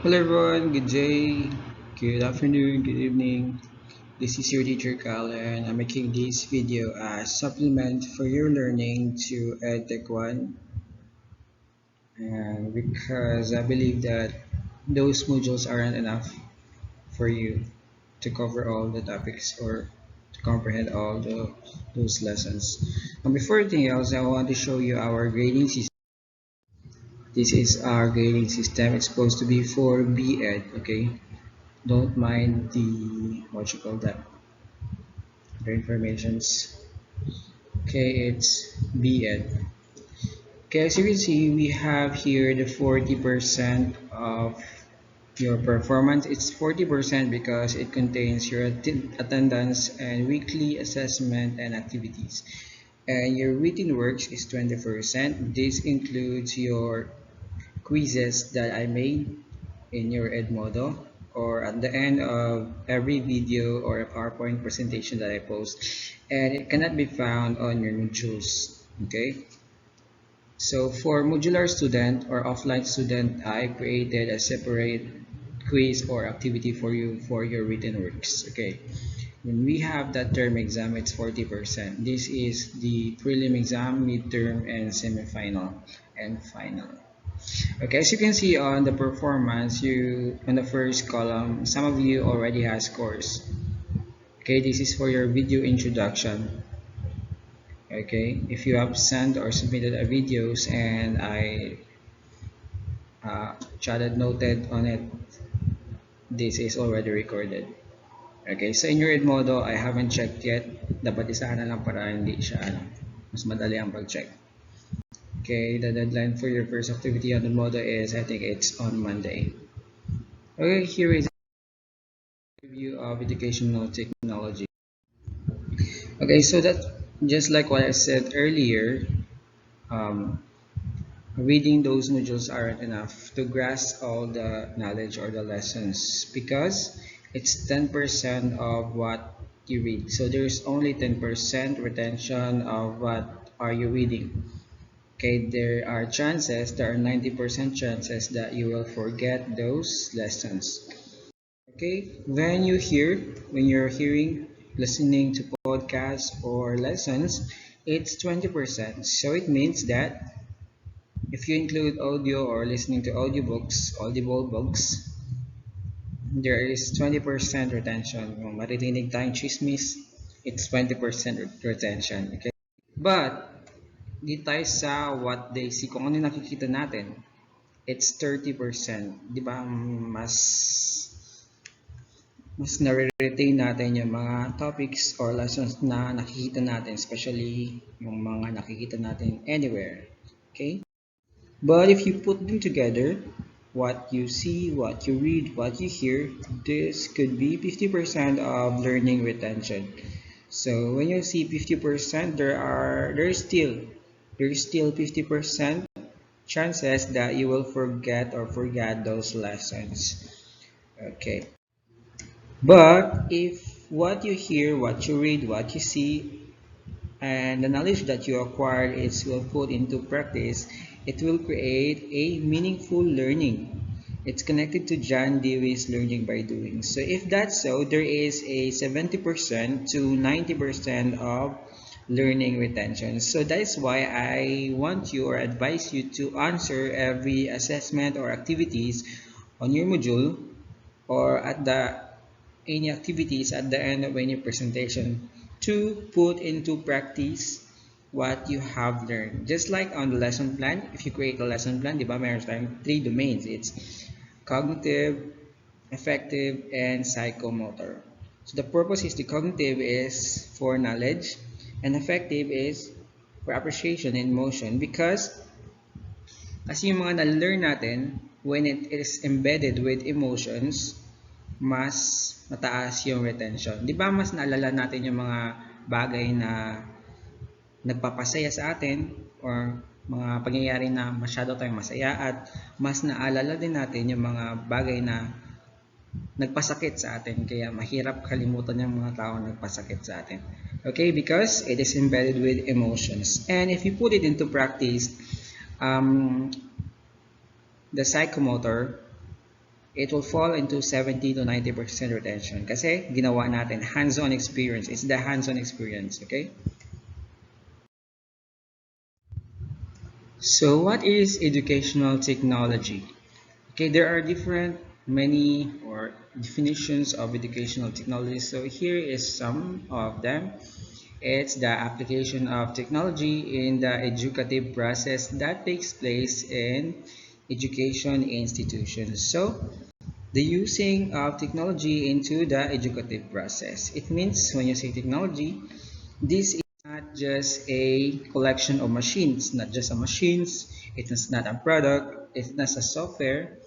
Hello everyone, good day, good afternoon, good evening. This is your teacher Kyle and I'm making this video as supplement for your learning to EdTech 1 and because I believe that those modules aren't enough for you to cover all the topics or to comprehend all those lessons. And before anything else, I want to show you our grading system. This is our grading system. It's supposed to be for B.Ed, okay? Don't mind the what you call that, the informations. Okay, it's BN. Okay, as you can see, we have here the 40% of your performance. It's 40% because it contains your attendance and weekly assessment and activities. And your written works is 20%. This includes your quizzes that I made in your ed model or at the end of every video or a PowerPoint presentation that I post, and it cannot be found on your modules. Okay, so for modular student or offline student, I created a separate quiz or activity for you for your written works. Okay, when we have that term exam, it's 40%. This is the prelim exam, midterm, and semifinal and final. Okay, as you can see on the performance, you on the first column, some of you already has scores. Okay, this is for your video introduction. Okay, if you have sent or submitted a videos and I chatted noted on it, this is already recorded. Okay, so in your ed model, I haven't checked yet. Dapat isa na lang para hindi siya mas madali ang pag-check. Okay, the deadline for your first activity on the model is, I think it's on Monday. Okay, here is review of educational technology. Okay, so that just like what I said earlier, um, reading those modules aren't enough to grasp all the knowledge or the lessons because it's 10% of what you read. So there's only 10% retention of what are you reading. Okay, there are 90% chances that you will forget those lessons. Okay, when you're hearing, listening to podcasts or lessons, it's 20%. So it means that if you include audio or listening to audiobooks, audible books, there is 20% retention. Kung maririnig tayong chismis, it's 20% retention. Okay? But, di tayo sa what they see, kung ano yung nakikita natin, it's 30%. Di ba mas nare-retain natin yung mga topics or lessons na nakikita natin, especially yung mga nakikita natin anywhere. Okay? But if you put them together, what you see, what you read, what you hear, this could be 50% of learning retention. So when you see 50%, there's still 50% chances that you will forget or forget those lessons. Okay. But if what you hear, what you read, what you see, and the knowledge that you acquire is will put into practice, it will create a meaningful learning. It's connected to John Dewey's learning by doing. So if that's so, there is a 70% to 90% of learning retention. So that is why I want you or advise you to answer every assessment or activities on your module or at the any activities at the end of any presentation to put into practice what you have learned. Just like on the lesson plan, if you create a lesson plan, di ba, meron tayong three domains. It's cognitive, affective, and psychomotor. So the purpose is the cognitive is for knowledge and affective is for appreciation and emotion because kasi yung mga na-learn natin, when it is embedded with emotions, mas mataas yung retention. Di ba mas naalala natin yung mga bagay na nagpapasaya sa atin or mga pangyayari na masyado tayong masaya at mas naalala din natin yung mga bagay na nagpasakit sa atin kaya mahirap kalimutan yung mga tao nagpasakit sa atin. Okay, because it is embedded with emotions. And if you put it into practice, the psychomotor it will fall into 70 to 90% retention kasi ginawa natin hands-on experience. It's the hands-on experience, okay? So what is educational technology? Okay, there are different many or definitions of educational technology. So here is some of them. It's the application of technology in the educative process that takes place in education institutions. So the using of technology into the educative process. It means when you say technology, this is not just a collection of machines, not just a machines, it is not a product, it's not a software,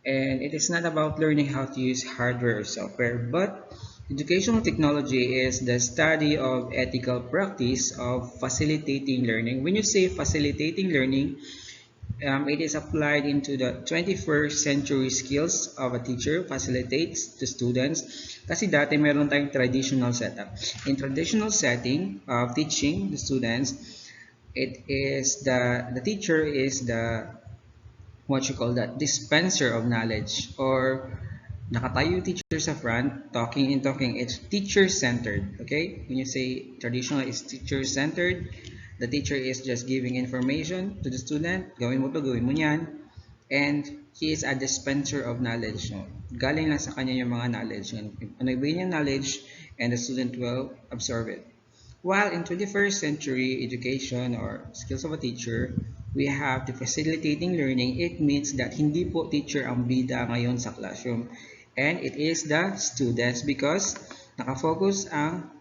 and it is not about learning how to use hardware or software, but educational technology is the study of ethical practice of facilitating learning. When you say facilitating learning, it is applied into the 21st century skills of a teacher, facilitates the students. Kasi dati meron tayong traditional setup. In traditional setting of teaching the students, it is the teacher is the what you call that dispenser of knowledge, or nakatayo yung teacher sa front talking and talking. It's teacher centered. Okay, when you say traditional is teacher centered, the teacher is just giving information to the student, gawin mo to, gawin mo yan, and he is a dispenser of knowledge, no? Galing lang sa kanya yung mga knowledge, ano ibigay niya knowledge, and the student will absorb it. While in 21st century education or skills of a teacher, we have the facilitating learning. It means that hindi po teacher ang bida ngayon sa classroom, and it is the students because nakafocus ang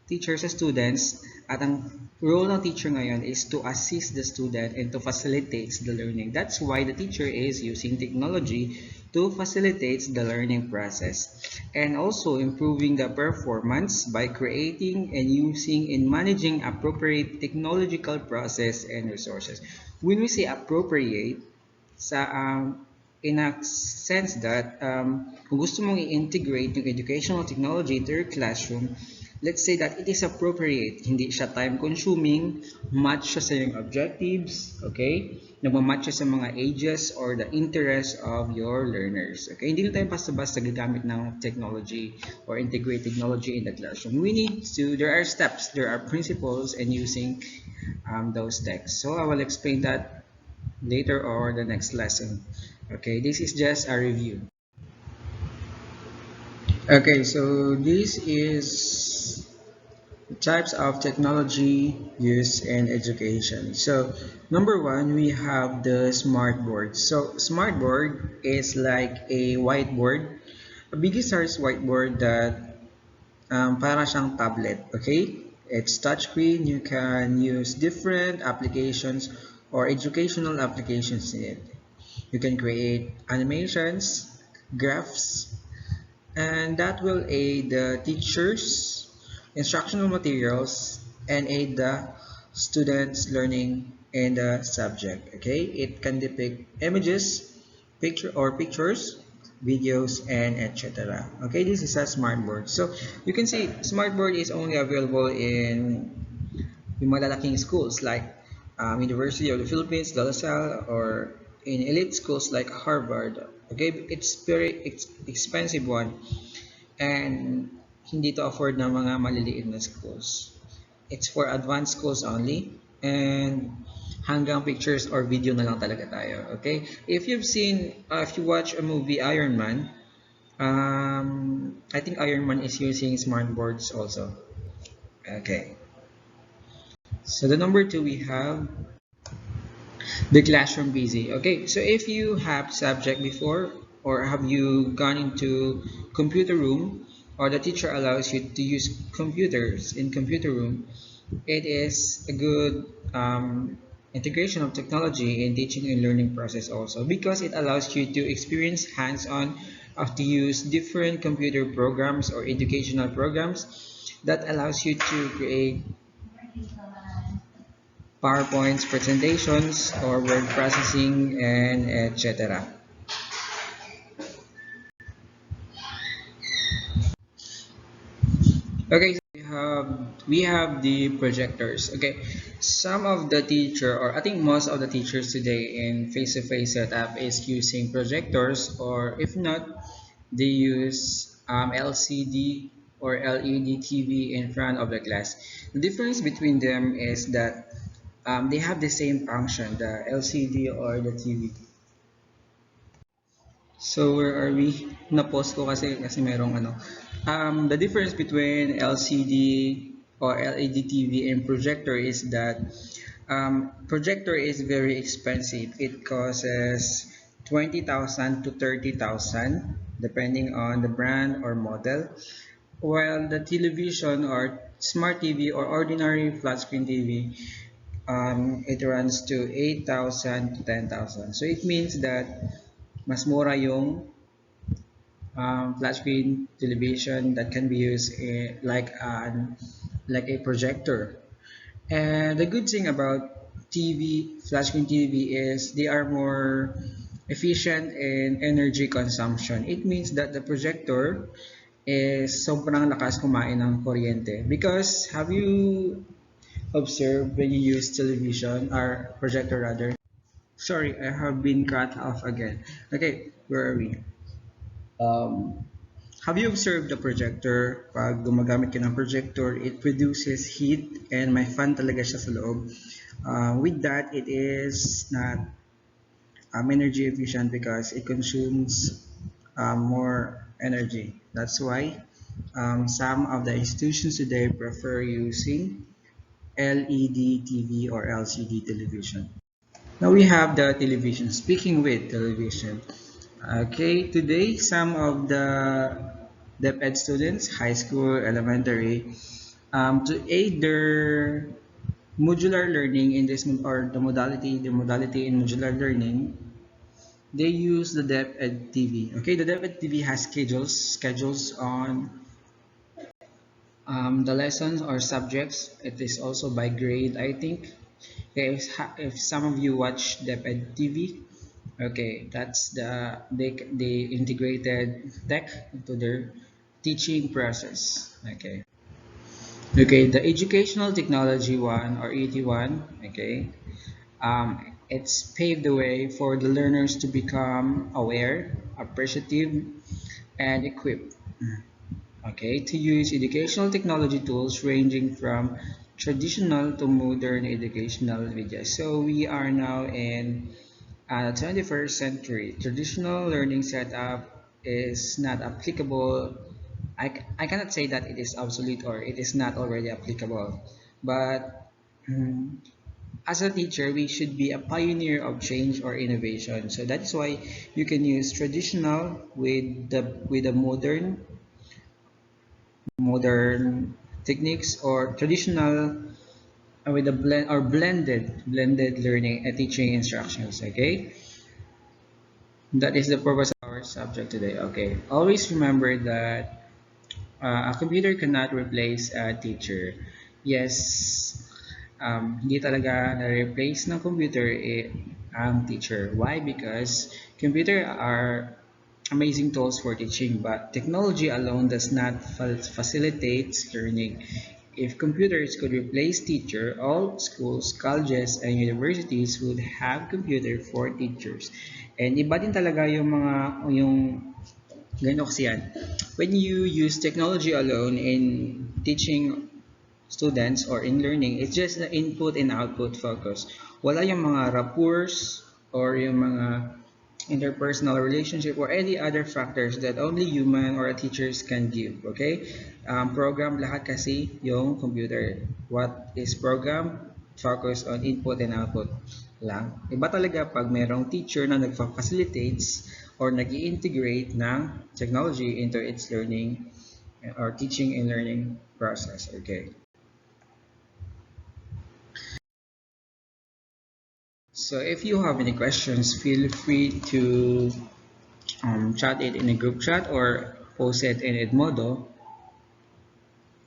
teacher sa students, at ang role ng teacher ngayon is to assist the student and to facilitate the learning. That's why the teacher is using technology to facilitate the learning process, and also improving the performance by creating and using and managing appropriate technological process and resources. When we say appropriate, sa in a sense that kung gusto mong i-integrate yung educational technology to your classroom, let's say that it is appropriate, hindi siya time-consuming, match siya sa iyong objectives, okay? Nagmamatch siya sa mga ages or the interest of your learners, okay? Hindi na tayo basta-basta gagamit ng technology or integrate technology in the classroom. We need to, there are steps, there are principles in using those texts. So I will explain that later or the next lesson. Okay, this is just a review. Okay, so this is types of technology used in education. So number one, we have the smart board. So smart board is like a whiteboard, a bigger size whiteboard that para siyang tablet. Okay, it's touchscreen. You can use different applications or educational applications in it. You can create animations, graphs, and that will aid the teachers instructional materials and aid the students learning in the subject. Okay, it can depict images, pictures, videos, and etc. Okay, this is a smartboard. So you can see smartboard is only available in malalaking schools like University of the Philippines, De La Salle, or in elite schools like Harvard. Okay, it's very expensive one, and hindi to afford ng mga maliliit na schools. It's for advanced schools only, and hanggang pictures or video na lang talaga tayo. Okay, if you've seen, if you watch a movie Iron Man, I think Iron Man is using smart boards also. Okay, so the number two, we have the classroom busy. Okay, so if you have subject before, or have you gone into computer room, or the teacher allows you to use computers in computer room, it is a good integration of technology in teaching and learning process also, because it allows you to experience hands-on of to use different computer programs or educational programs that allows you to create PowerPoints, presentations, or word processing, and etc. Okay, so we we have the projectors. Okay, some of the teacher, or I think most of the teachers today in face-to-face setup is using projectors, or if not, they use LCD or LED TV in front of the class. The difference between them is that they have the same function, the LCD or the TV. So where are we? Na-pause ko kasi merong ano. The difference between LCD or LED TV and projector is that projector is very expensive. It costs 20,000 to 30,000 depending on the brand or model. While the television or smart TV or ordinary flat screen TV, it runs to 8,000 to 10,000. So it means that mas mura yung flat screen television that can be used like a projector. And the good thing about TV, flat screen TV is they are more efficient in energy consumption. It means that the projector is sobrang lakas kumain ng kuryente. Because have you observed when you use television or projector rather? Sorry, I have been cut off again. Okay, where are we? Um, have you observed the projector? Pag gumagamit ka ng projector, it produces heat and may fan talaga siya sa loob. With that, it is not energy efficient because it consumes more energy. That's why some of the institutions today prefer using LED TV or LCD television. Now we have the television. Speaking with television. Okay, today some of the DepEd students, high school, elementary, to aid their modular learning in this or the modality in modular learning, they use the DepEd TV. Okay, the DepEd TV has schedules on the lessons or subjects. It is also by grade, I think. Okay, if some of you watch DepEd TV, okay, that's they integrated tech into their teaching process. Okay. Okay, the educational technology one or ET1, okay, it's paved the way for the learners to become aware, appreciative, and equipped, okay, to use educational technology tools ranging from traditional to modern educational media. So we are now in the 21st century. Traditional learning setup is not applicable. I cannot say that it is obsolete or it is not already applicable, but as a teacher, we should be a pioneer of change or innovation. So that's why you can use traditional with the modern techniques, or traditional with a blended learning and teaching instructions. Okay, that is the purpose of our subject today. Okay, always remember that a computer cannot replace a teacher. Yes, hindi talaga na-replace ng computer ang teacher. Why? Because computer are amazing tools for teaching, but technology alone does not facilitate learning. If computers could replace teacher, all schools, colleges, and universities would have computer for teachers. And iba din talaga yung ganito kasi yan. When you use technology alone in teaching students or in learning, it's just the input and output focus. Wala yung mga rapports or yung mga interpersonal relationship or any other factors that only human or teachers can give. Okay, program lahat kasi yung computer. What is program? Focus on input and output lang. Iba talaga pag merong teacher na nagfa-facilitates or nag-integrate ng technology into its learning or teaching and learning process. Okay, so if you have any questions, feel free to chat it in a group chat or post it in Edmodo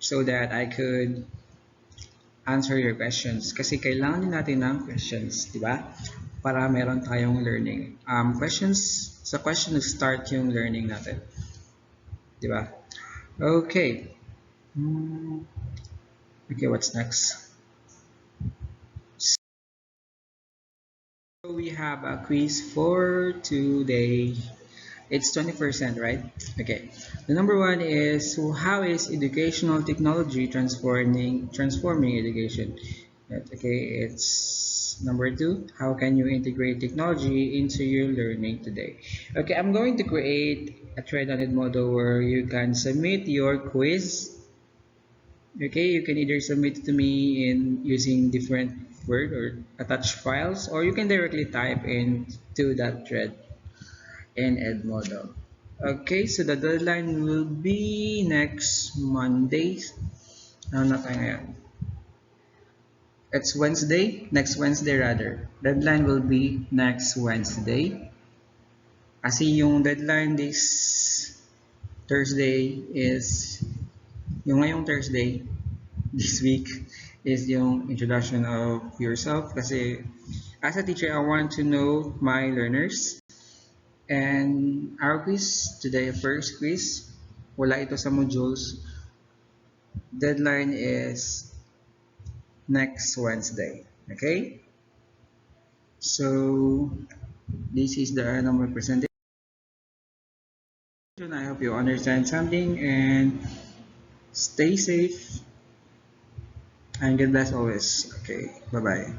so that I could answer your questions. Kasi kailangan din natin ng questions, di ba? Para meron tayong learning. Questions, sa question to start yung learning natin. Di ba? Okay. Okay, what's next? So we have a quiz for today. It's 20%, right? Okay. The number one is, so how is educational technology transforming education? Okay, it's number two. How can you integrate technology into your learning today? Okay, I'm going to create a thread on model where you can submit your quiz. Okay, you can either submit it to me in using different Word or attached files, or you can directly type into that thread in Edmodo. Okay, so the deadline will be next Monday. No, not ngayon. It's Wednesday, next Wednesday rather. Deadline will be next Wednesday. Kasi yung deadline this Thursday is, yung ngayong Thursday, this week, is yung introduction of yourself. Kasi as a teacher, I want to know my learners. And our quiz today, first quiz, wala ito sa modules. Deadline is next Wednesday. Okay? So, this is the end of my presentation. I hope you understand something and stay safe and God bless always. Okay, bye bye.